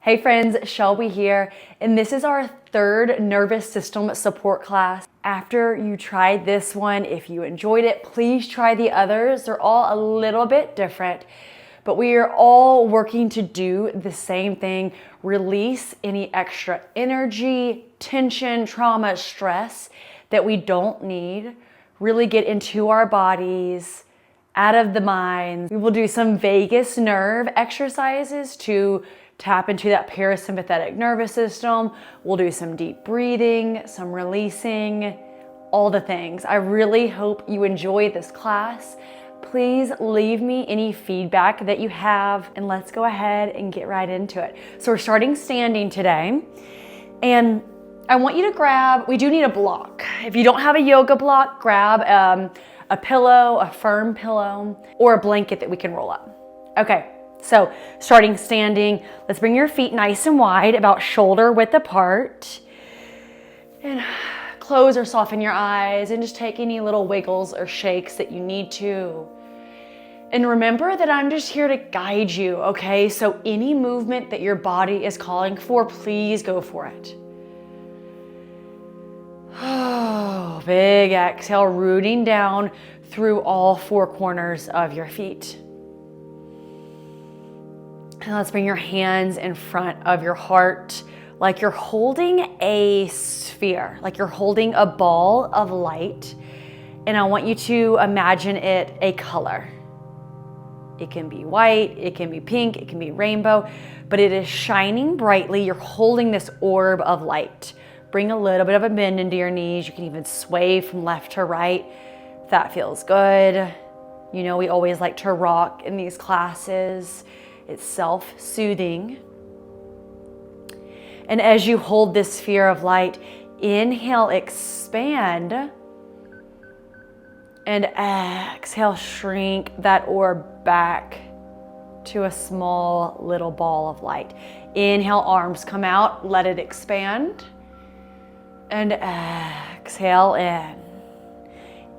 Hey friends, Shelby here, and this is our third nervous system support class. After you tried this one, if you enjoyed it, please try the others. They're all a little bit different, but we are all working to do the same thing: release any extra energy, tension, trauma, stress that we don't need, really get into our bodies, out of the mind. We will do some vagus nerve exercises to tap into that parasympathetic nervous system. We'll do some deep breathing, some releasing, all the things. I really hope you enjoy this class. Please leave me any feedback that you have, and let's go ahead and get right into it. So we're starting standing today, and I want you to grab, we do need a block. If you don't have a yoga block, grab a pillow, a firm pillow, or a blanket that we can roll up. Okay. So starting standing, let's bring your feet nice and wide, about shoulder width apart. And close or soften your eyes and just take any little wiggles or shakes that you need to. And remember that I'm just here to guide you, okay? So any movement that your body is calling for, please go for it. Oh, big exhale, rooting down through all four corners of your feet. And let's bring your hands in front of your heart like you're holding a sphere, like you're holding a ball of light. And I want you to imagine it a color. It can be white, it can be pink, it can be rainbow, but it is shining brightly. You're holding this orb of light. Bring a little bit of a bend into your knees. You can even sway from left to right if that feels good. You know, we always like to rock in these classes. It's self-soothing. And as you hold this sphere of light, inhale, expand, and exhale, shrink that orb back to a small little ball of light. Inhale, arms come out, let it expand, and exhale in.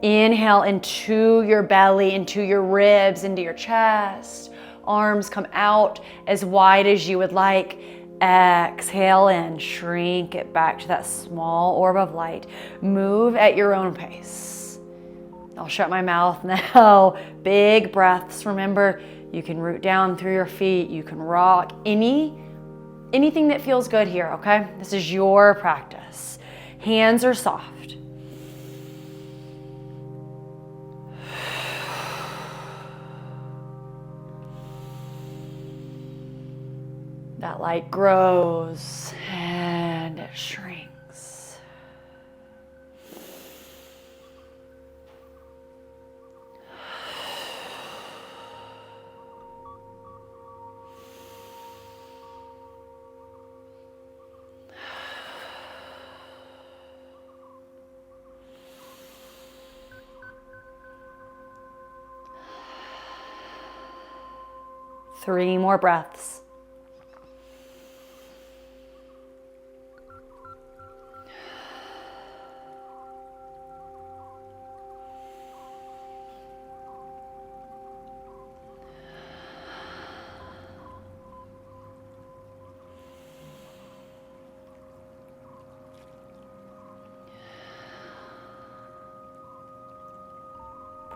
Inhale into your belly, into your ribs, into your chest. Arms come out as wide as you would like. Exhale in, shrink it back to that small orb of light. Move at your own pace. I'll shut my mouth now. Big breaths. Remember, you can root down through your feet. You can rock. Anything that feels good here, okay? This is your practice. Hands are soft. That light grows and it shrinks. Three more breaths.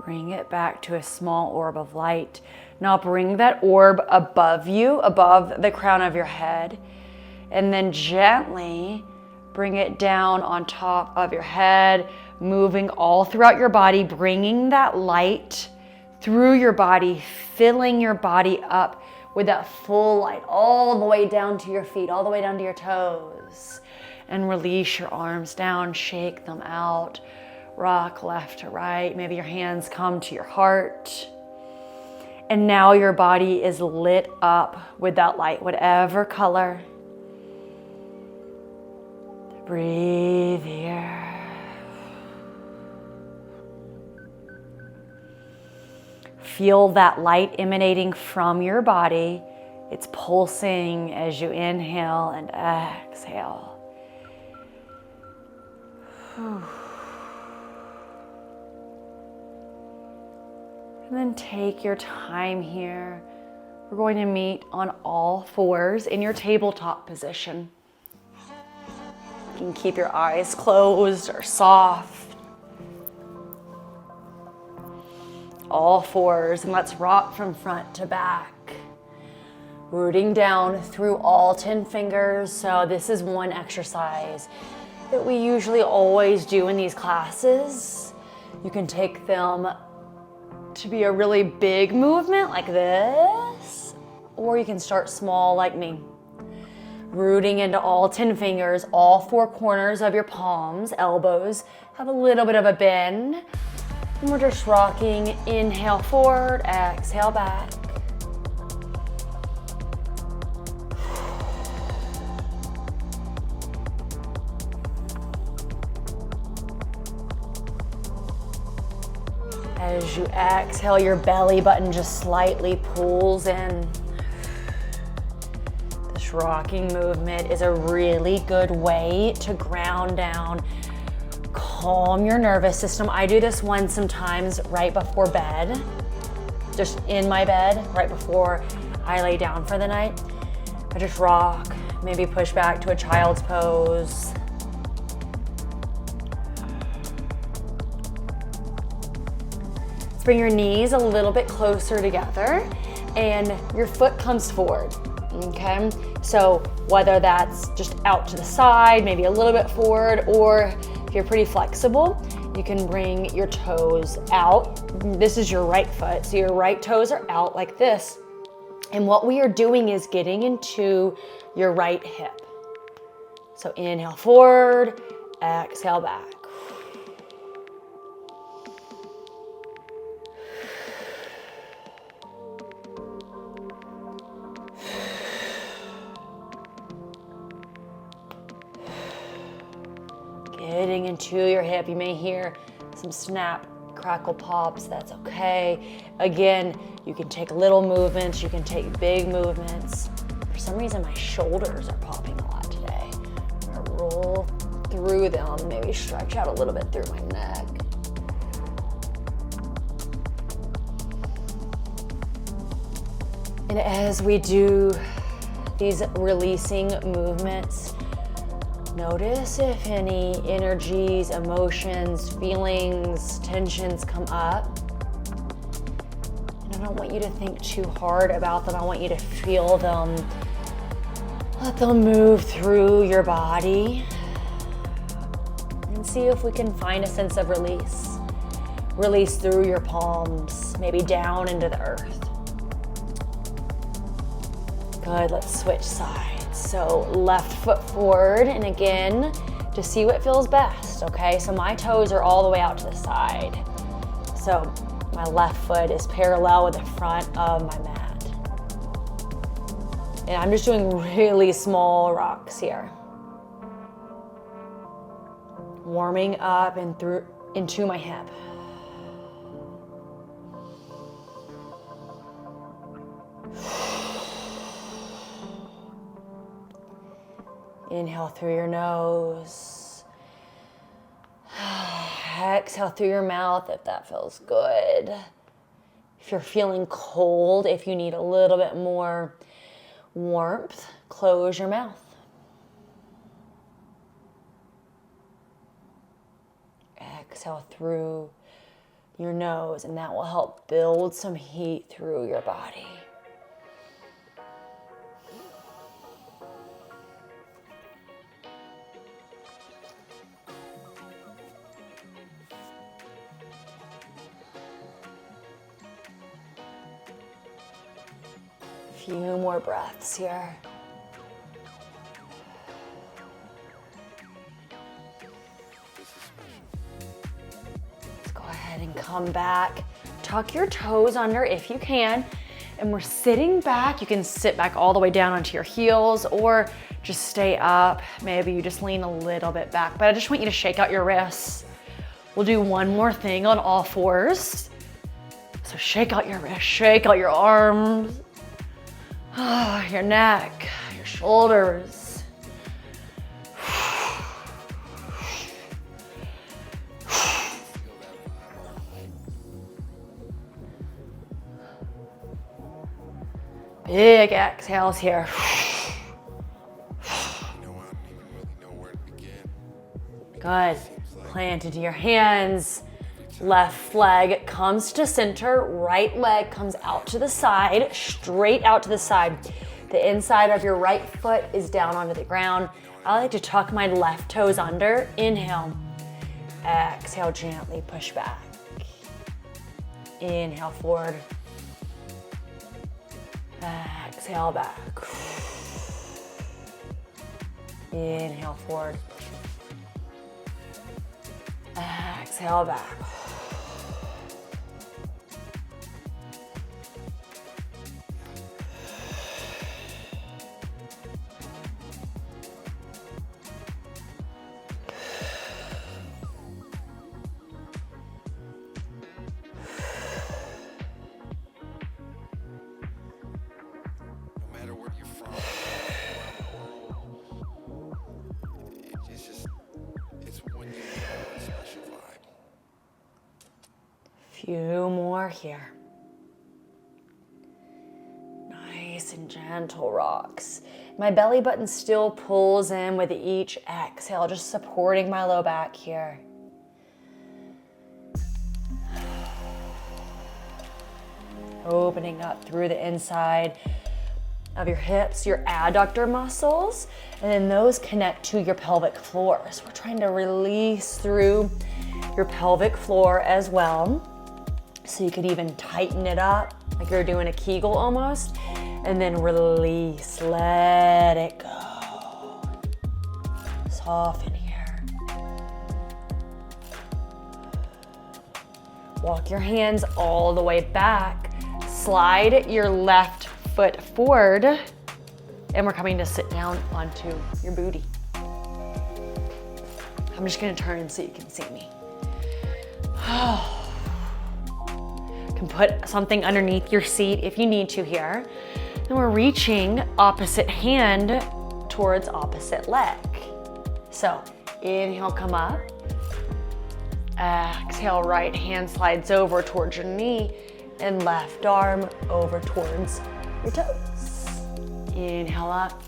Bring it back to a small orb of light. Now bring that orb above you, above the crown of your head, and then gently bring it down on top of your head, moving all throughout your body, bringing that light through your body, filling your body up with that full light all the way down to your feet, all the way down to your toes. And release your arms down, shake them out. Rock left to right. Maybe your hands come to your heart. And now your body is lit up with that light, whatever color. Breathe here. Feel that light emanating from your body. It's pulsing as you inhale and exhale. And then take your time here. We're going to meet on all fours in your tabletop position. You can keep your eyes closed or soft. All fours, and let's rock from front to back. Rooting down through all 10 fingers. So this is one exercise that we usually always do in these classes. You can take them to be a really big movement like this, or you can start small like me. Rooting into all 10 fingers, all 4 corners of your palms, elbows have a little bit of a bend. And we're just rocking. Inhale forward, exhale back. As you exhale, your belly button just slightly pulls in. This rocking movement is a really good way to ground down, calm your nervous system. I do this one sometimes right before bed, just in my bed, right before I lay down for the night. I just rock, maybe push back to a child's pose. Bring your knees a little bit closer together and your foot comes forward, okay? So whether that's just out to the side, maybe a little bit forward, or if you're pretty flexible, you can bring your toes out. This is your right foot, so your right toes are out like this. And what we are doing is getting into your right hip. So inhale forward, exhale back. Getting into your hip. You may hear some snap, crackle pops. That's okay. Again, you can take little movements. You can take big movements. For some reason, my shoulders are popping a lot today. I'm gonna roll through them. Maybe stretch out a little bit through my neck. And as we do these releasing movements, notice if any energies, emotions, feelings, tensions come up. And I don't want you to think too hard about them. I want you to feel them. Let them move through your body. And see if we can find a sense of release. Release through your palms, maybe down into the earth. Good, let's switch sides. So left foot forward, and again, just see what feels best, okay? So my toes are all the way out to the side. So my left foot is parallel with the front of my mat. And I'm just doing really small rocks here. Warming up and through into my hip. Inhale through your nose. Exhale through your mouth if that feels good. If you're feeling cold, if you need a little bit more warmth, close your mouth. Exhale through your nose, and that will help build some heat through your body. Few more breaths here. Let's go ahead and come back. Tuck your toes under if you can. And we're sitting back. You can sit back all the way down onto your heels or just stay up. Maybe you just lean a little bit back, but I just want you to shake out your wrists. We'll do one more thing on all fours. So shake out your wrists, shake out your arms. Your neck, your shoulders. Big exhales here. Good. Plant into your hands. Left leg comes to center. Right leg comes out to the side, straight out to the side. The inside of your right foot is down onto the ground. I like to tuck my left toes under. Inhale. Exhale, gently push back. Inhale, forward. Exhale, back. Inhale, forward. Exhale, back. Few more here. Nice and gentle rocks. My belly button still pulls in with each exhale, just supporting my low back here. Opening up through the inside of your hips, your adductor muscles, and then those connect to your pelvic floor. So we're trying to release through your pelvic floor as well. So you could even tighten it up like you're doing a Kegel almost, and then release, let it go. Soften here. Walk your hands all the way back. Slide your left foot forward, and we're coming to sit down onto your booty. I'm just gonna turn so you can see me. You can put something underneath your seat if you need to here. Then we're reaching opposite hand towards opposite leg. So inhale, come up. Exhale, right hand slides over towards your knee, and left arm over towards your toes. Inhale up.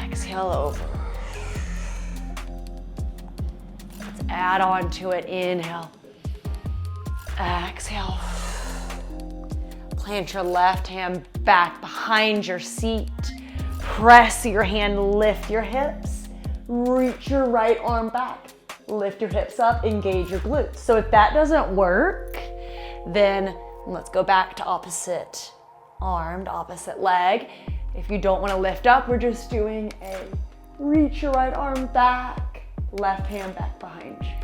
Exhale over. Let's add on to it. Inhale. Exhale. Plant your left hand back behind your seat. Press your hand, lift your hips. Reach your right arm back. Lift your hips up, engage your glutes. So if that doesn't work, then let's go back to opposite arm, to opposite leg. If you don't want to lift up, we're just doing a reach your right arm back, left hand back behind you.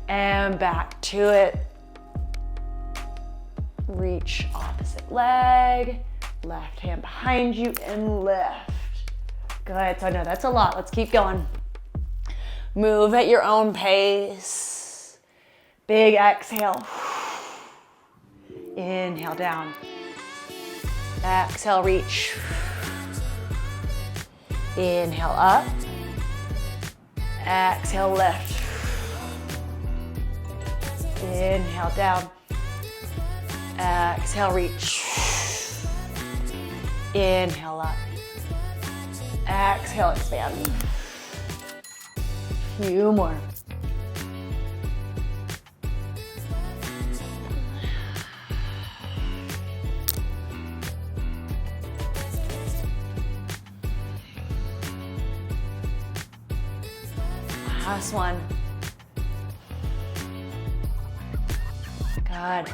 And back to it. Reach opposite leg, left hand behind you, and lift. Good, so I know that's a lot. Let's keep going. Move at your own pace. Big exhale. Inhale down. Exhale, reach. Inhale up. Exhale, lift. Inhale down. Exhale, reach. Inhale up. Exhale, expand. Few more. Last one. Good.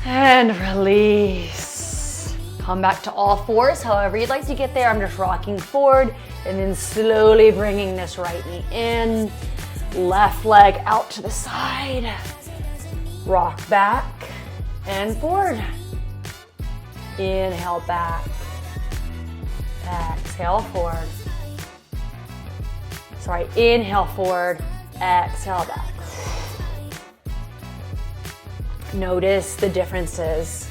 And release. Come back to all fours, however you'd like to get there. I'm just rocking forward and then slowly bringing this right knee in. Left leg out to the side. Rock back and forward. Inhale back. Exhale forward. Sorry, inhale forward. Exhale back. Notice the differences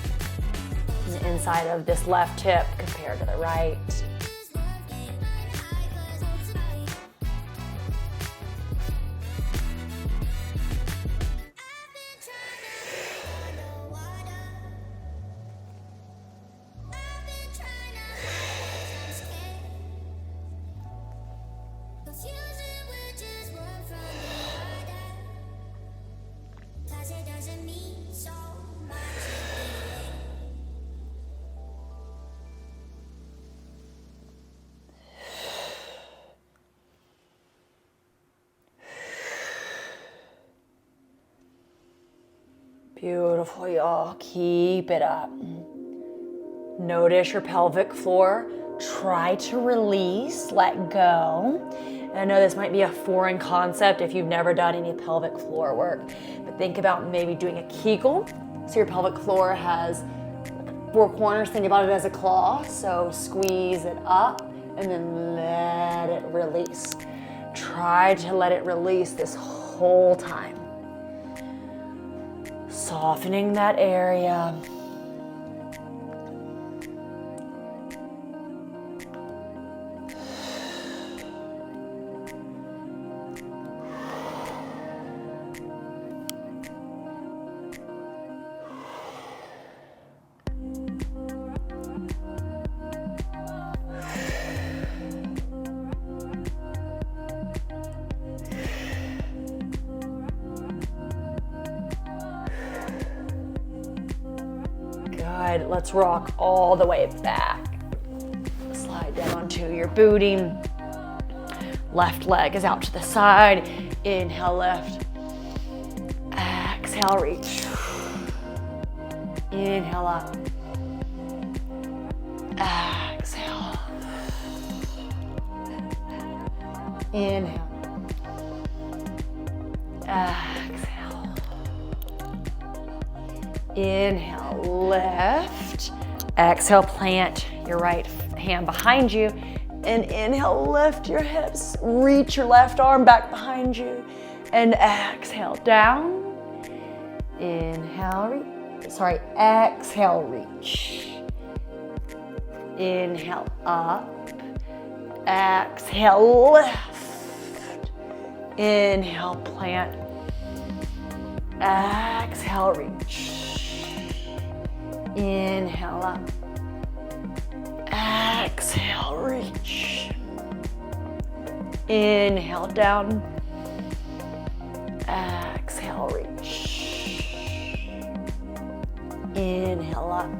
in the inside of this left hip compared to the right. Beautiful, y'all. Keep it up. Notice your pelvic floor. Try to release, let go. And I know this might be a foreign concept if you've never done any pelvic floor work, but think about maybe doing a Kegel. So your pelvic floor has four corners, think about it as a claw. So squeeze it up and then let it release. Try to let it release this whole time. Softening that area. Good. Let's rock all the way back. Slide down onto your booty. Left leg is out to the side. Inhale, lift. Exhale, reach. Inhale up. Exhale. Inhale. Exhale. Inhale, lift. Exhale, plant your right hand behind you. And inhale, lift your hips. Reach your left arm back behind you. And exhale, down. Inhale, exhale, reach. Inhale, up. Exhale, lift. Inhale, plant. Exhale, reach. Inhale, up. Exhale, reach. Inhale, down. Exhale, reach. Inhale, up.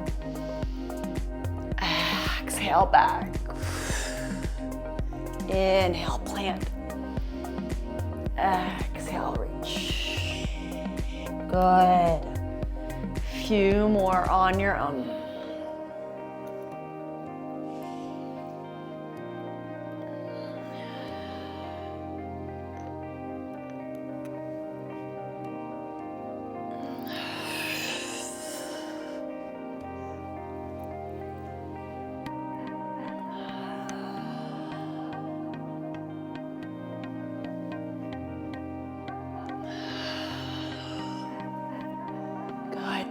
Exhale, back. Inhale, plant. Exhale, reach. Good. Few more on your own.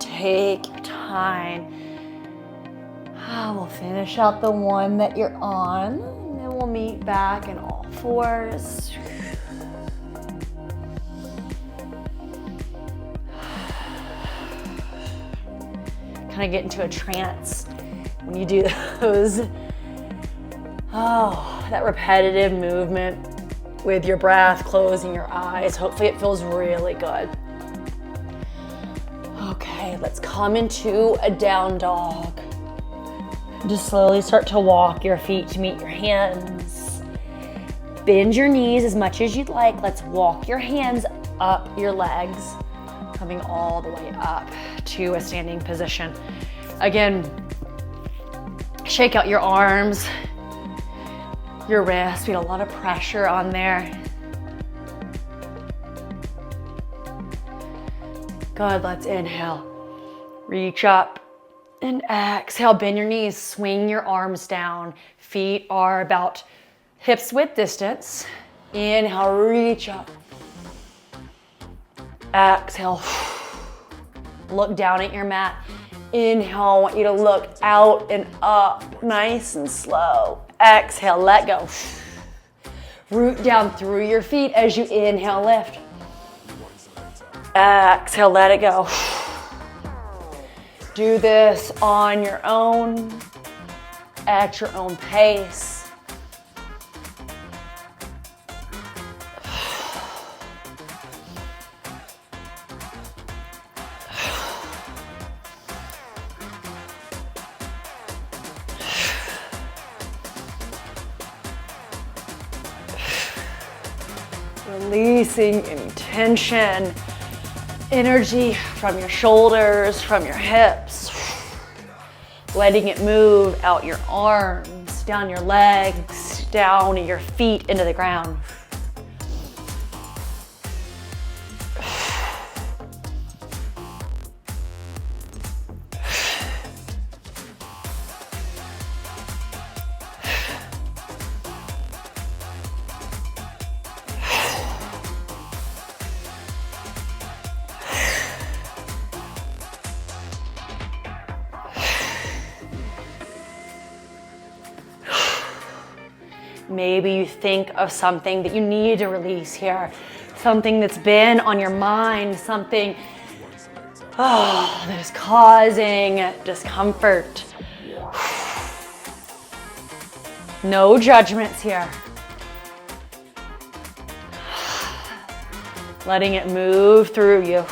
Take your time. We'll finish out the one that you're on, and then we'll meet back in all fours. Kind of get into a trance when you do those. Oh, that repetitive movement with your breath, closing your eyes. Hopefully it feels really good. Okay, let's come into a down dog. Just slowly start to walk your feet to meet your hands. Bend your knees as much as you'd like. Let's walk your hands up your legs, coming all the way up to a standing position. Again, shake out your arms, your wrists. We had a lot of pressure on there. Good, let's inhale. Reach up and exhale, bend your knees, swing your arms down. Feet are about hips width distance. Inhale, reach up. Exhale, look down at your mat. Inhale, I want you to look out and up, nice and slow. Exhale, let go. Root down through your feet as you inhale, lift. Exhale, let it go. Do this on your own, at your own pace. Releasing intention. energy from your shoulders, from your hips. Letting it move out your arms, down your legs, down your feet into the ground. Maybe you think of something that you need to release here, something that's been on your mind, something that is causing discomfort. No judgments here. Letting it move through you.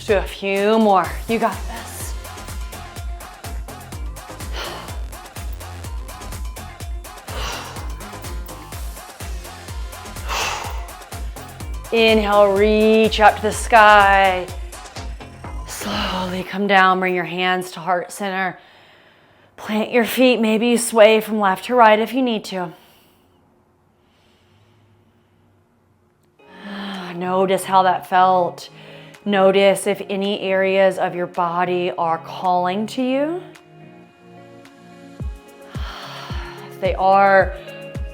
Do a few more. You got this. Inhale, reach up to the sky. Slowly come down, bring your hands to heart center. Plant your feet, maybe you sway from left to right if you need to. Notice how that felt. Notice if any areas of your body are calling to you. If they are,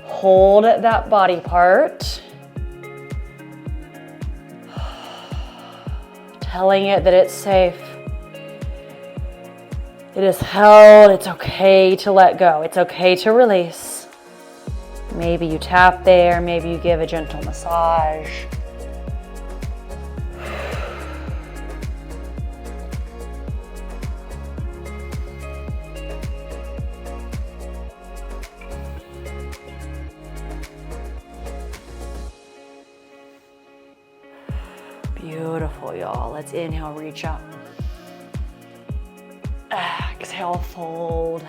hold that body part. Telling it that it's safe. It is held. It's okay to let go. It's okay to release. Maybe you tap there. Maybe you give a gentle massage. Beautiful, y'all. Let's inhale, reach up. Exhale, fold.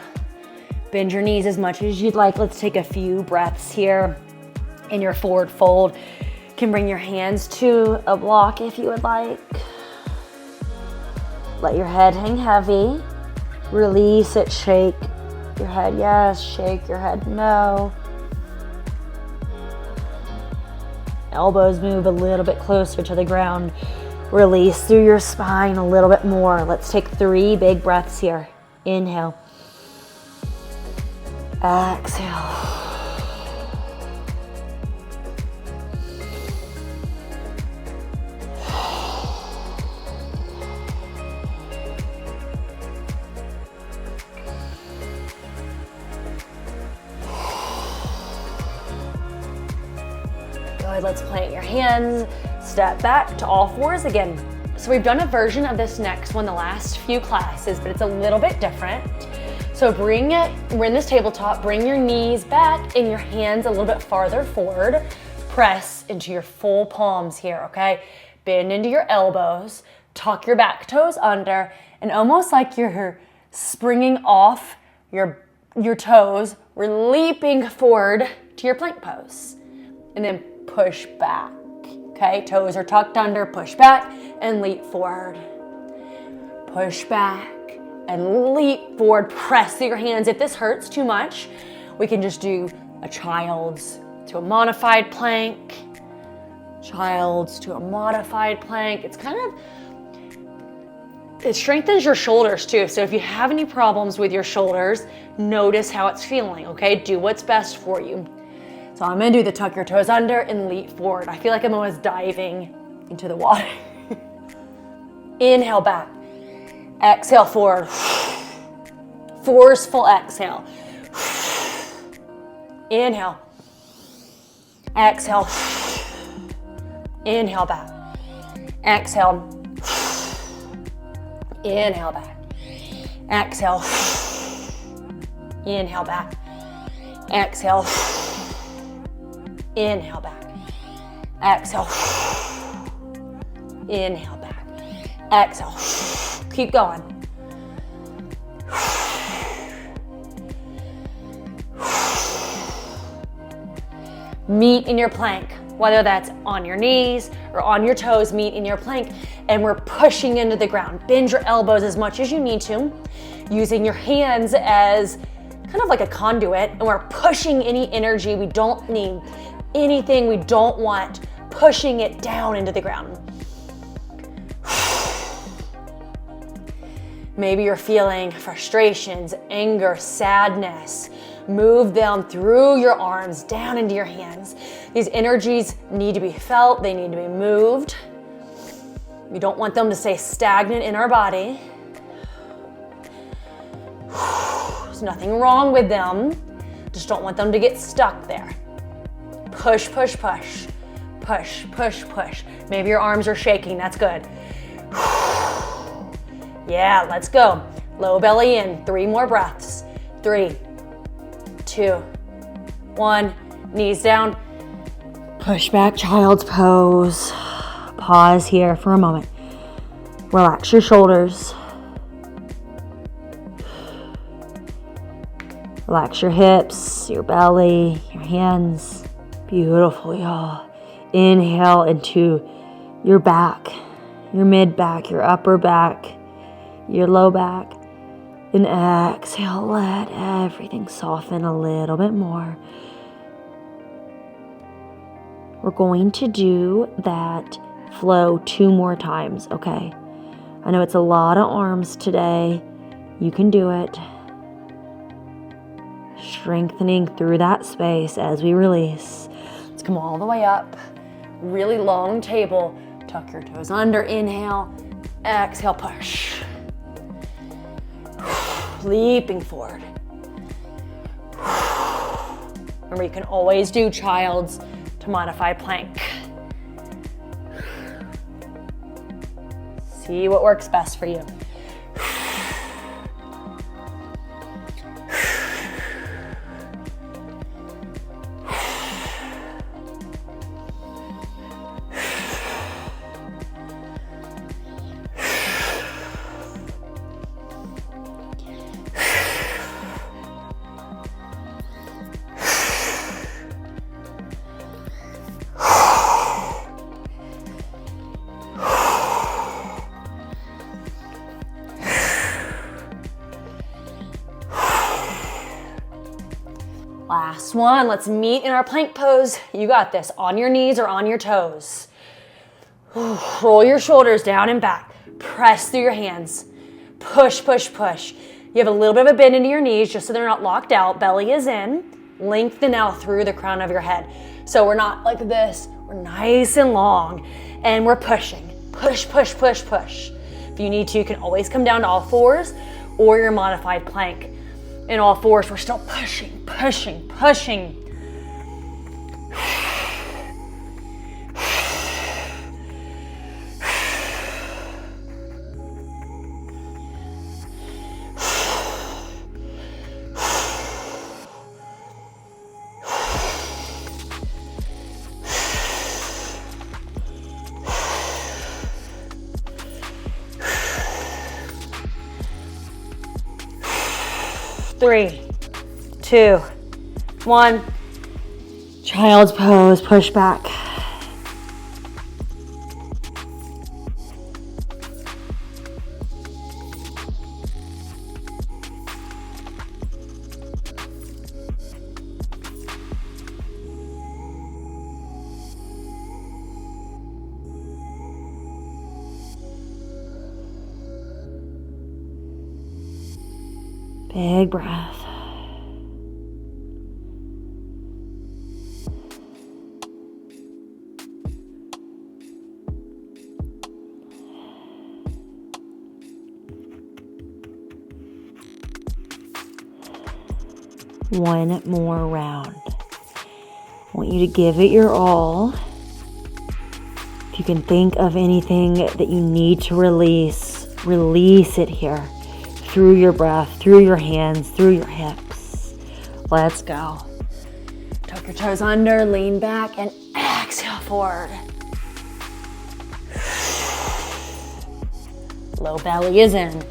Bend your knees as much as you'd like. Let's take a few breaths here in your forward fold. You can bring your hands to a block if you would like. Let your head hang heavy. Release it, shake your head, yes. Shake your head, no. Elbows move a little bit closer to the ground. Release through your spine a little bit more. Let's take 3 big breaths here. Inhale. Exhale. Good, let's plant your hands, step back to all fours again. So we've done a version of this next one the last few classes, but it's a little bit different. So we're in this tabletop, bring your knees back and your hands a little bit farther forward. Press into your full palms here, okay? Bend into your elbows, tuck your back toes under, and almost like you're springing off your toes, we're leaping forward to your plank pose. And then push back, okay? Toes are tucked under, push back and leap forward. Push back and leap forward, press through your hands. If this hurts too much, we can just do a child's to a modified plank, child's to a modified plank. It strengthens your shoulders too. So if you have any problems with your shoulders, notice how it's feeling, okay? Do what's best for you. So I'm gonna do the tuck your toes under and leap forward. I feel like I'm almost diving into the water. Inhale back. Exhale forward. Forceful exhale. Inhale. Exhale. Inhale back. Exhale. Inhale back. Exhale. Inhale back. Exhale. Inhale back. Exhale. Inhale back. Exhale. Keep going. Meet in your plank, whether that's on your knees or on your toes, meet in your plank, and we're pushing into the ground. Bend your elbows as much as you need to, using your hands as kind of like a conduit, and we're pushing any energy we don't need, anything we don't want, pushing it down into the ground. Maybe you're feeling frustrations, anger, sadness. Move them through your arms, down into your hands. These energies need to be felt, they need to be moved. We don't want them to stay stagnant in our body. There's nothing wrong with them. Just don't want them to get stuck there. Push, push, push. Push, push, push. Maybe your arms are shaking, that's good. Yeah, let's go. Low belly in, 3 more breaths. 3, 2, 1, knees down. Push back, child's pose. Pause here for a moment. Relax your shoulders. Relax your hips, your belly, your hands. Beautiful, y'all. Inhale into your back, your mid back, your upper back, your low back. And exhale, let everything soften a little bit more. We're going to do that flow 2 more times, okay? I know it's a lot of arms today. You can do it. Strengthening through that space as we release. Let's come all the way up. Really long table. Tuck your toes under, inhale. Exhale, push. Leaping forward. Remember, you can always do child's to modified plank. See what works best for you. Last one, let's meet in our plank pose. You got this, on your knees or on your toes. Roll your shoulders down and back. Press through your hands. Push, push, push. You have a little bit of a bend into your knees just so they're not locked out. Belly is in. Lengthen out through the crown of your head. So we're not like this, we're nice and long. And we're pushing. Push, push, push, push. If you need to, you can always come down to all fours or your modified plank. In all fours, we're still pushing, pushing, pushing. Three, 2, 1. Child's pose, push back. Big breath. One more round. I want you to give it your all. If you can think of anything that you need to release, release it here. Through your breath, through your hands, through your hips. Let's go. Tuck your toes under, lean back, and exhale forward. Low belly is in.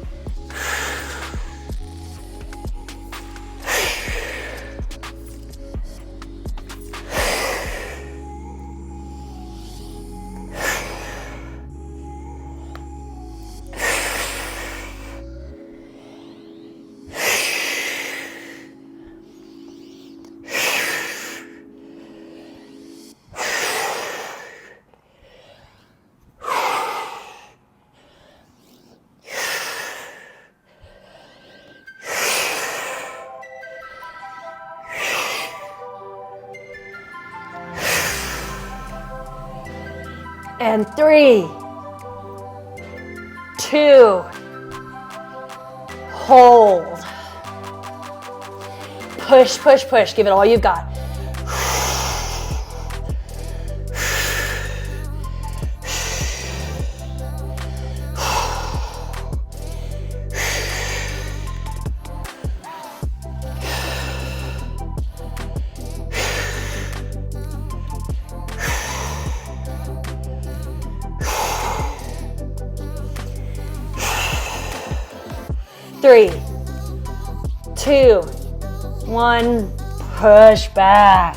And 3, 2, hold. Push, push, push. Give it all you've got. Three, 2, 1, push back.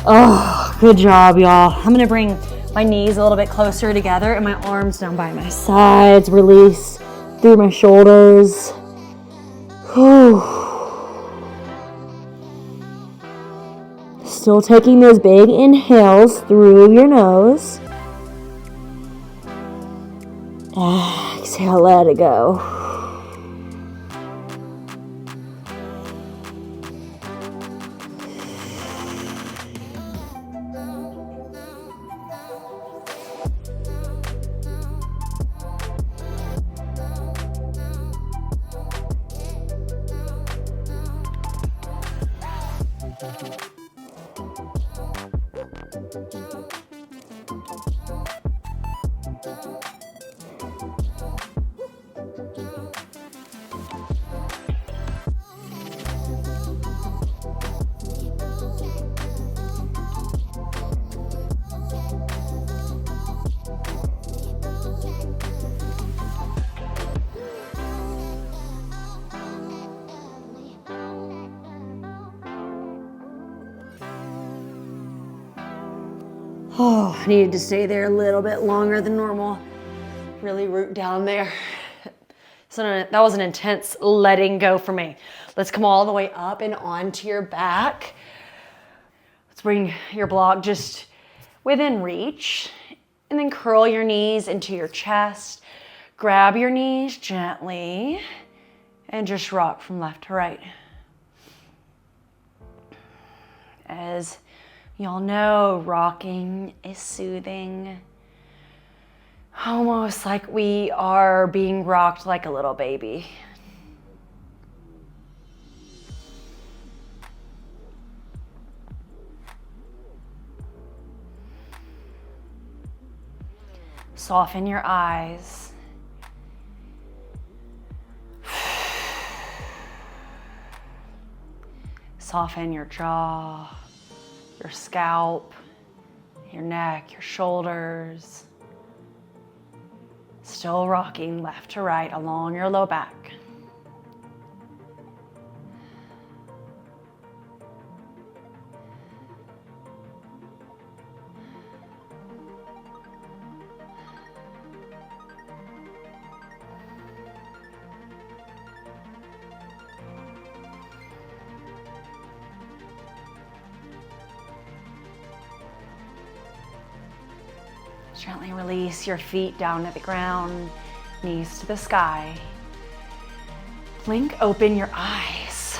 Oh, good job, y'all. I'm gonna bring my knees a little bit closer together and my arms down by my sides. Release through my shoulders. Whew. Still taking those big inhales through your nose. Exhale, let it go. Oh, I needed to stay there a little bit longer than normal. Really root down there. So that was an intense letting go for me. Let's come all the way up and onto your back. Let's bring your block just within reach. And then curl your knees into your chest. Grab your knees gently and just rock from left to right. As y'all know, rocking is soothing. Almost like we are being rocked like a little baby. Soften your eyes. Soften your jaw, your scalp, your neck, your shoulders. Still rocking left to right along your low back. Gently release your feet down to the ground, knees to the sky. Blink open your eyes.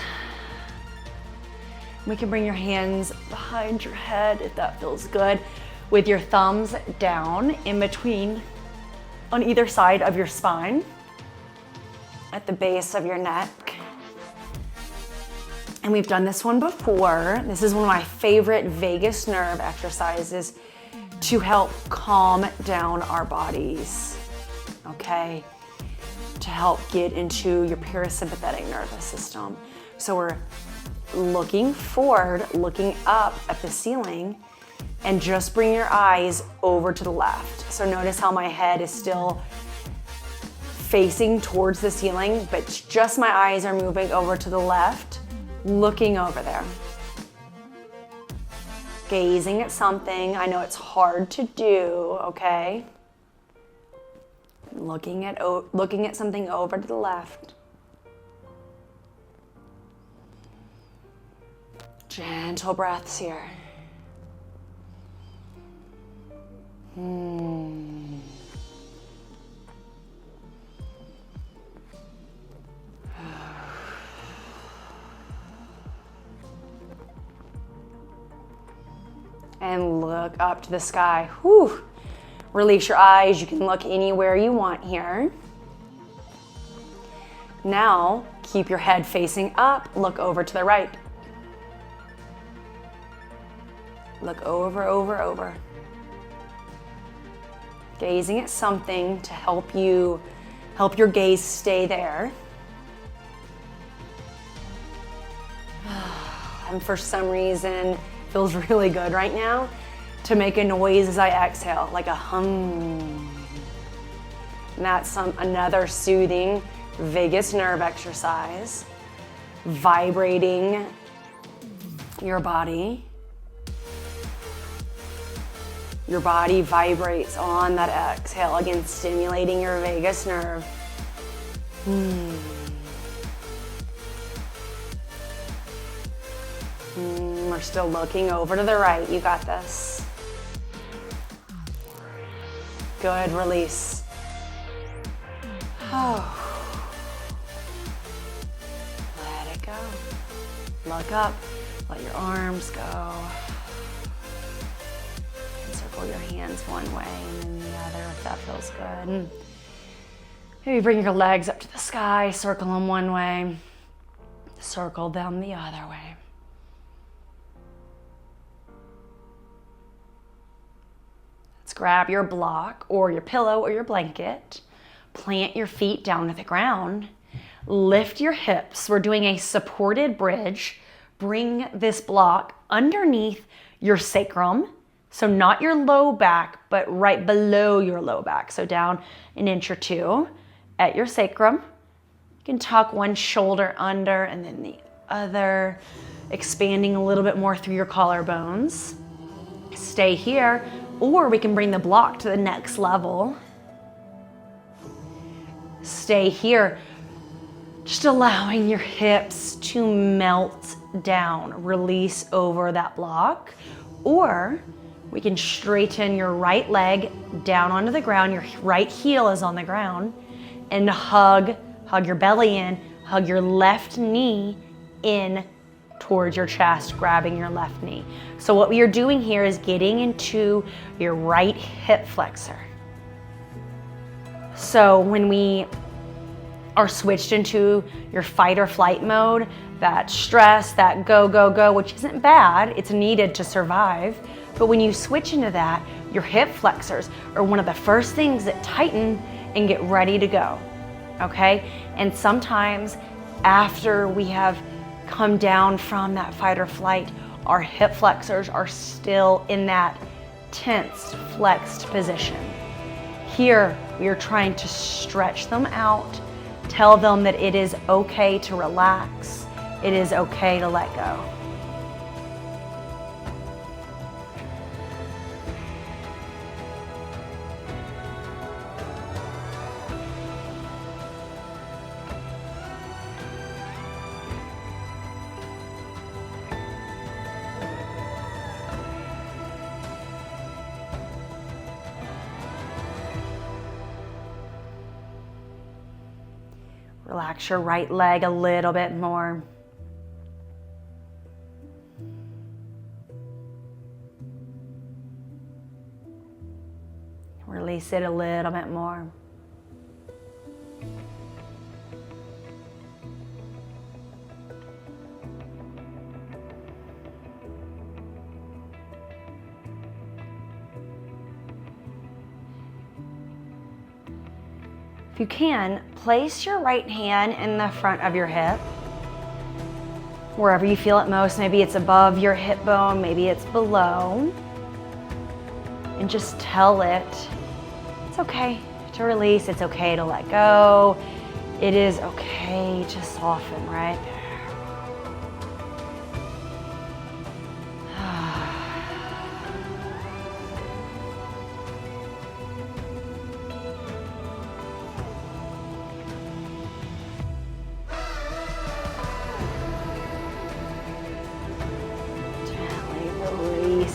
We can bring your hands behind your head if that feels good, with your thumbs down in between on either side of your spine, at the base of your neck. And we've done this one before. This is one of my favorite vagus nerve exercises to help calm down our bodies, okay? To help get into your parasympathetic nervous system. So we're looking forward, looking up at the ceiling, and just bring your eyes over to the left. So notice how my head is still facing towards the ceiling, but just my eyes are moving over to the left, looking over there. Gazing at something. I know it's hard to do, okay? Looking at something over to the left. Gentle breaths here. And look up to the sky. Whew. Release your eyes. You can look anywhere you want here. Now, keep your head facing up. Look over to the right. Look over, over, over. Gazing at something to help your gaze stay there. And for some reason, it feels really good right now to make a noise as I exhale, like a hum. And that's another soothing vagus nerve exercise, vibrating your body. Your body vibrates on that exhale, again, stimulating your vagus nerve. We're still looking over to the right. You got this. Good, release. Oh. Let it go. Look up, let your arms go. Circle your hands one way and then the other if that feels good. Maybe bring your legs up to the sky, circle them one way, circle them the other way. Let's grab your block or your pillow or your blanket, plant your feet down to the ground, lift your hips. We're doing a supported bridge. Bring this block underneath your sacrum. So not your low back, but right below your low back. So down an inch or two at your sacrum. You can tuck one shoulder under and then the other, expanding a little bit more through your collarbones. Stay here, or we can bring the block to the next level. Stay here, just allowing your hips to melt down, release over that block, or we can straighten your right leg down onto the ground. Your right heel is on the ground. And hug your belly in. Hug your left knee in towards your chest, grabbing your left knee. So what we are doing here is getting into your right hip flexor. So when we are switched into your fight or flight mode, that stress, that go, go, go, which isn't bad, it's needed to survive. But when you switch into that, your hip flexors are one of the first things that tighten and get ready to go, okay? And sometimes after we have come down from that fight or flight, our hip flexors are still in that tensed, flexed position. Here, we are trying to stretch them out, tell them that it is okay to relax, it is okay to let go. Relax your right leg a little bit more. Release it a little bit more. If you can, place your right hand in the front of your hip, wherever you feel it most. Maybe it's above your hip bone, maybe it's below. And just tell it, it's okay to release, it's okay to let go. It is okay to soften right there.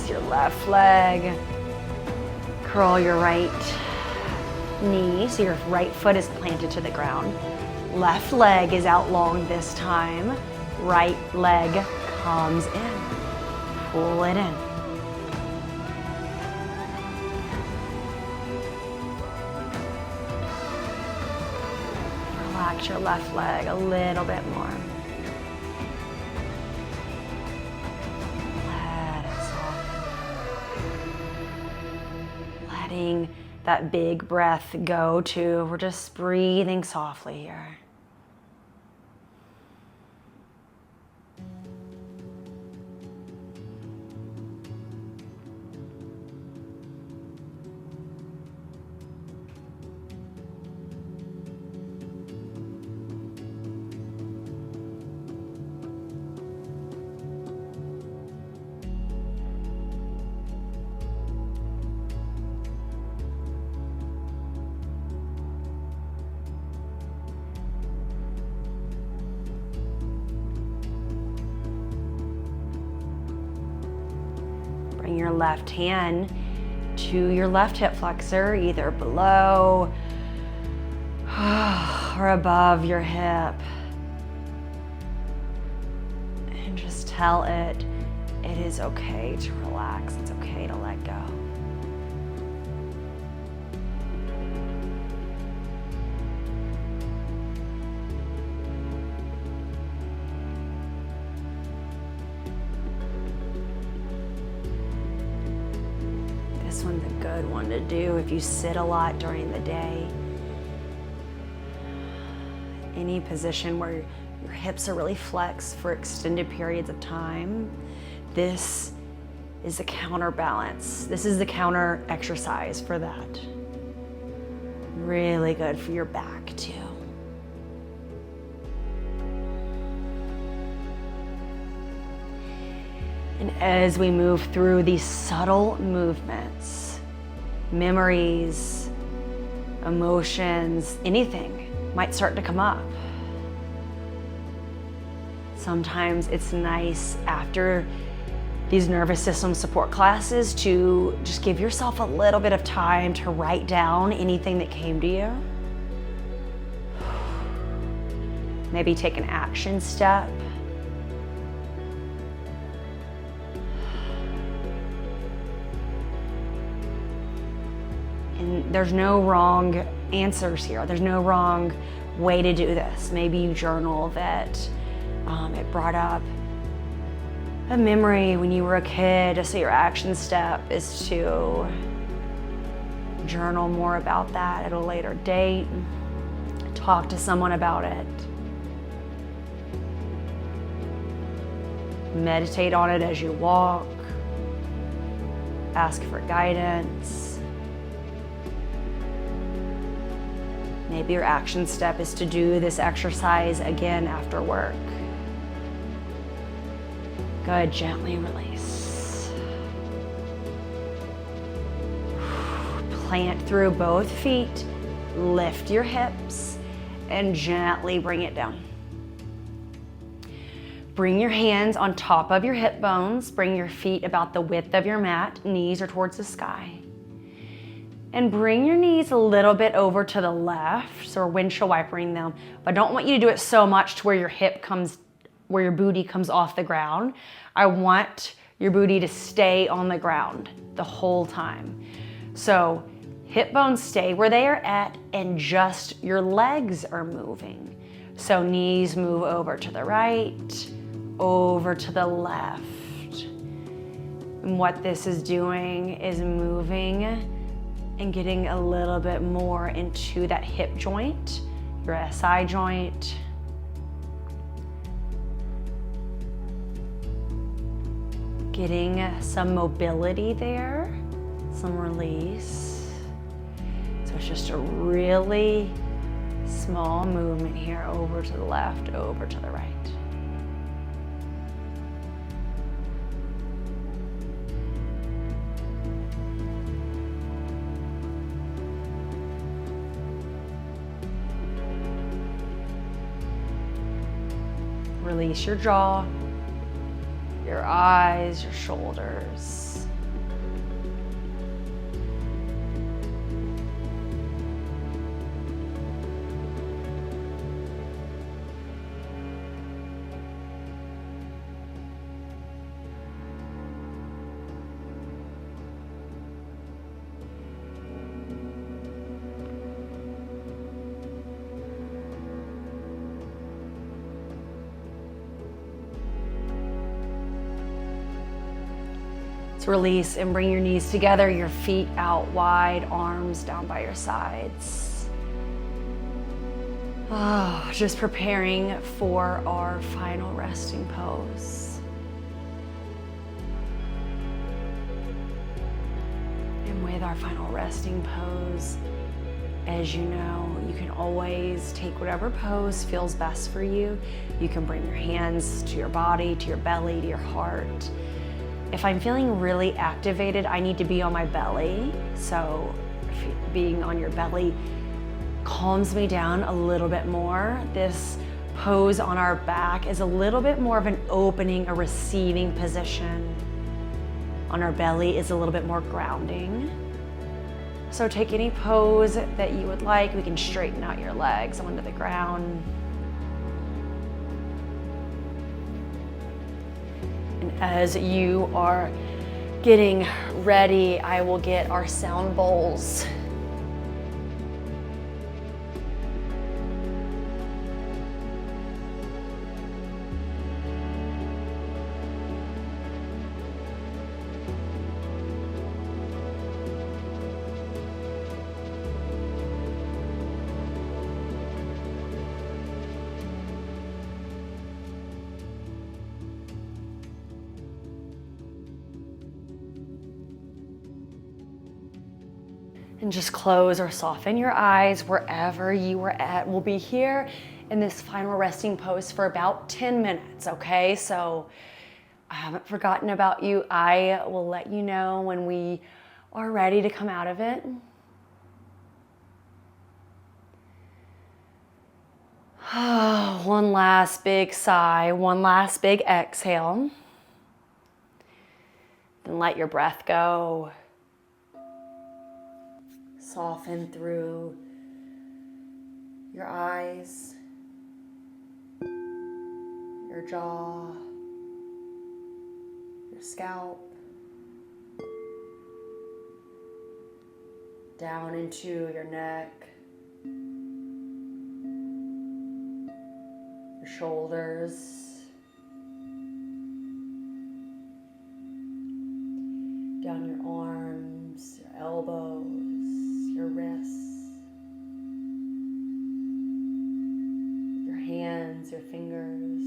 Your left leg. Curl your right knee so your right foot is planted to the ground. Left leg is out long this time. Right leg comes in. Pull it in. Relax your left leg a little bit more. Letting that big breath go too. We're just breathing softly here. Bring your left hand to your left hip flexor, either below or above your hip. And just tell it, it is okay to relax, it's okay to let go. This one's a good one to do if you sit a lot during the day. Any position where your hips are really flexed for extended periods of time. This is the counterbalance. This is the counter exercise for that. Really good for your back too. And as we move through these subtle movements, memories, emotions, anything might start to come up. Sometimes it's nice after these nervous system support classes to just give yourself a little bit of time to write down anything that came to you. Maybe take an action step. And there's no wrong answers here. There's no wrong way to do this. Maybe you journal that it brought up a memory when you were a kid, so your action step is to journal more about that at a later date. Talk to someone about it. Meditate on it as you walk. Ask for guidance. Maybe your action step is to do this exercise again after work. Good, gently release. Plant through both feet, lift your hips, and gently bring it down. Bring your hands on top of your hip bones, bring your feet about the width of your mat, knees are towards the sky. And bring your knees a little bit over to the left, so we're windshield wipering them, but I don't want you to do it so much to where your booty comes off the ground. I want your booty to stay on the ground the whole time. So hip bones stay where they are at and just your legs are moving. So knees move over to the right, over to the left. And what this is doing is moving and getting a little bit more into that hip joint, your SI joint. Getting some mobility there, some release. So it's just a really small movement here, over to the left, over to the right. Release your jaw, your eyes, your shoulders. Release and bring your knees together, your feet out wide, arms down by your sides. Oh, just preparing for our final resting pose. And with our final resting pose, as you know, you can always take whatever pose feels best for you. You can bring your hands to your body, to your belly, to your heart. If I'm feeling really activated, I need to be on my belly. So being on your belly calms me down a little bit more. This pose on our back is a little bit more of an opening, a receiving position. On our belly is a little bit more grounding. So take any pose that you would like. We can straighten out your legs onto the ground. As you are getting ready, I will get our sound bowls. And just close or soften your eyes wherever you were at. We'll be here in this final resting pose for about 10 minutes, okay? So I haven't forgotten about you. I will let you know when we are ready to come out of it. One last big sigh, one last big exhale. Then let your breath go. Soften through your eyes, your jaw, your scalp, down into your neck, your shoulders, down your arms, your elbows, your wrists, your hands, your fingers.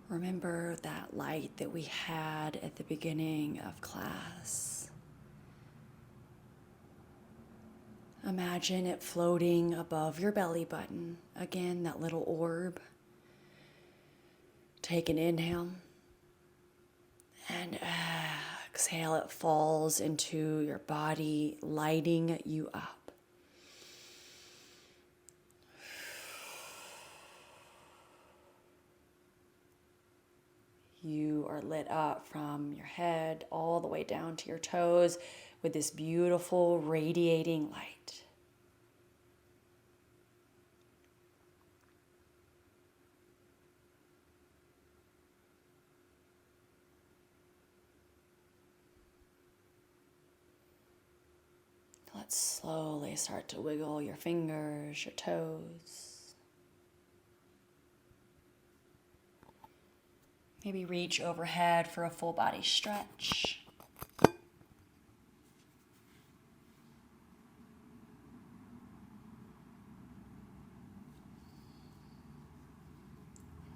Remember that light that we had at the beginning of class. Imagine it floating above your belly button. Again, that little orb. Take an inhale. And exhale, it falls into your body, lighting you up. You are lit up from your head all the way down to your toes with this beautiful radiating light. Let's slowly start to wiggle your fingers, your toes. Maybe reach overhead for a full body stretch.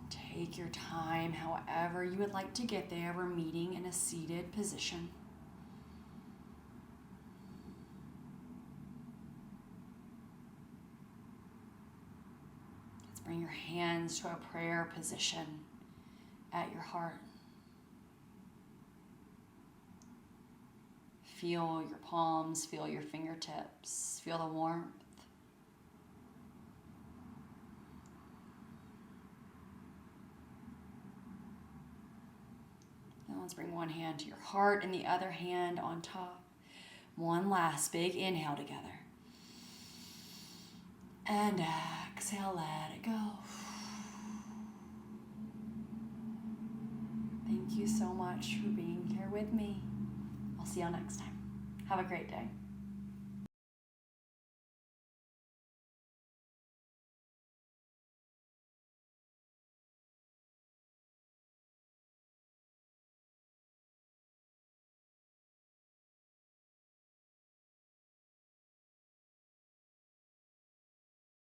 Take your time, however you would like to get there. We're meeting in a seated position. Let's bring your hands to a prayer position at your heart. Feel your palms, feel your fingertips, feel the warmth. Now let's bring one hand to your heart and the other hand on top. One last big inhale together. And exhale, let it go. Thank you so much for being here with me. I'll see y'all next time. Have a great day.